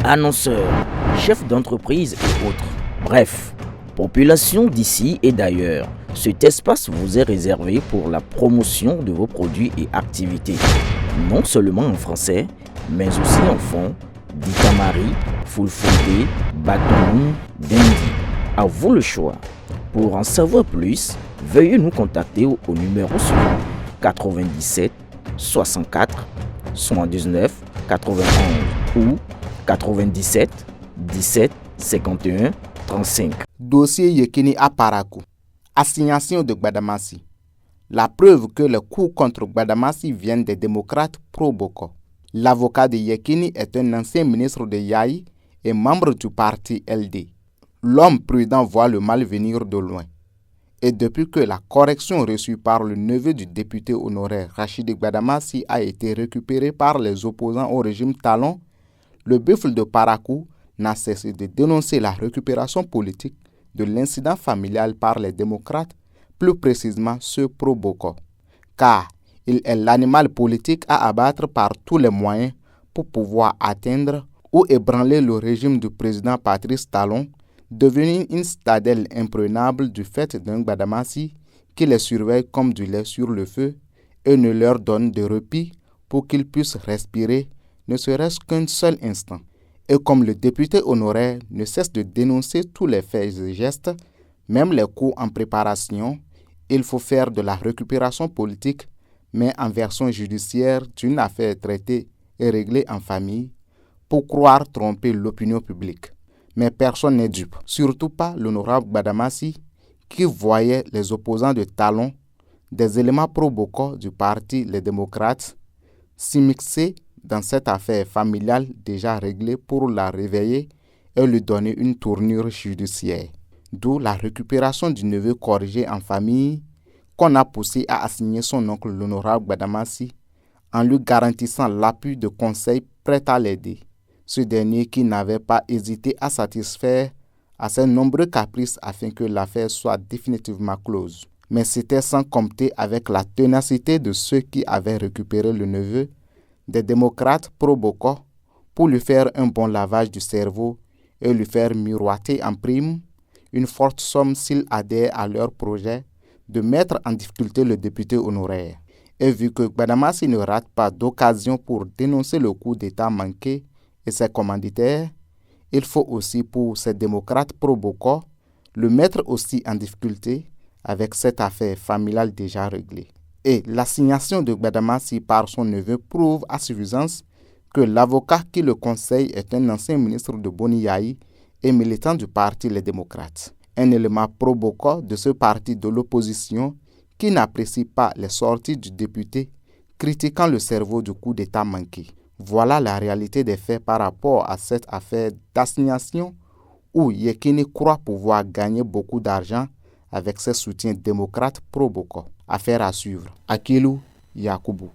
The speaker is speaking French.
annonceurs, chefs d'entreprise et autres. Bref, population d'ici et d'ailleurs, cet espace vous est réservé pour la promotion de vos produits et activités, non seulement en français, mais aussi en fond, Ditamari, Fulfulde, Batoum, Dendi. À vous le choix. Pour en savoir plus, veuillez nous contacter au numéro suivant 97 64 79 91 ou 97 17 51 35. Dossier Yekini à Parakou. Assignation de Gbadamassi. La preuve que les coups contre Gbadamassi viennent des démocrates pro-Boko. L'avocat de Yekini est un ancien ministre de Yaï et membre du parti LD. L'homme prudent voit le mal venir de loin. Et depuis que la correction reçue par le neveu du député honoraire Rachid Gbadamassi a été récupérée par les opposants au régime Talon, le buffle de Parakou n'a cessé de dénoncer la récupération politique de l'incident familial par les démocrates, plus précisément ceux pro-Boko. Car il est l'animal politique à abattre par tous les moyens pour pouvoir atteindre ou ébranler le régime du président Patrice Talon, devenu une citadelle imprenable du fait d'un Gbadamassi qui les surveille comme du lait sur le feu et ne leur donne de repos pour qu'ils puissent respirer, ne serait-ce qu'un seul instant. Et comme le député honoraire ne cesse de dénoncer tous les faits et gestes, même les coups en préparation, il faut faire de la récupération politique, mais en version judiciaire d'une affaire traitée et réglée en famille, pour croire tromper l'opinion publique. Mais personne n'est dupe, surtout pas l'honorable Gbadamassi, qui voyait les opposants de Talon, des éléments pro-Boko du parti Les Démocrates, s'immiscer dans cette affaire familiale déjà réglée pour la réveiller et lui donner une tournure judiciaire. D'où la récupération du neveu corrigé en famille qu'on a poussé à assigner son oncle l'honorable Gbadamassi en lui garantissant l'appui de conseils prêts à l'aider. Ce dernier qui n'avait pas hésité à satisfaire à ses nombreux caprices afin que l'affaire soit définitivement close. Mais c'était sans compter avec la ténacité de ceux qui avaient récupéré le neveu des démocrates pro-Boko pour lui faire un bon lavage du cerveau et lui faire miroiter en prime une forte somme s'il adhère à leur projet de mettre en difficulté le député honoraire. Et vu que Gbadamassi ne rate pas d'occasion pour dénoncer le coup d'État manqué et ses commanditaires, il faut aussi pour ces démocrates pro-Boko le mettre aussi en difficulté avec cette affaire familiale déjà réglée. Et l'assignation de Gbadamassi par son neveu prouve à suffisance que l'avocat qui le conseille est un ancien ministre de Boni Yayi et militant du parti Les Démocrates. Un élément pro-Boko de ce parti de l'opposition qui n'apprécie pas les sorties du député critiquant le cerveau du coup d'État manqué. Voilà la réalité des faits par rapport à cette affaire d'assignation où Yekini croit pouvoir gagner beaucoup d'argent avec ses soutiens démocrates pro-Boko. Affaire à suivre. Akilou Yakubu.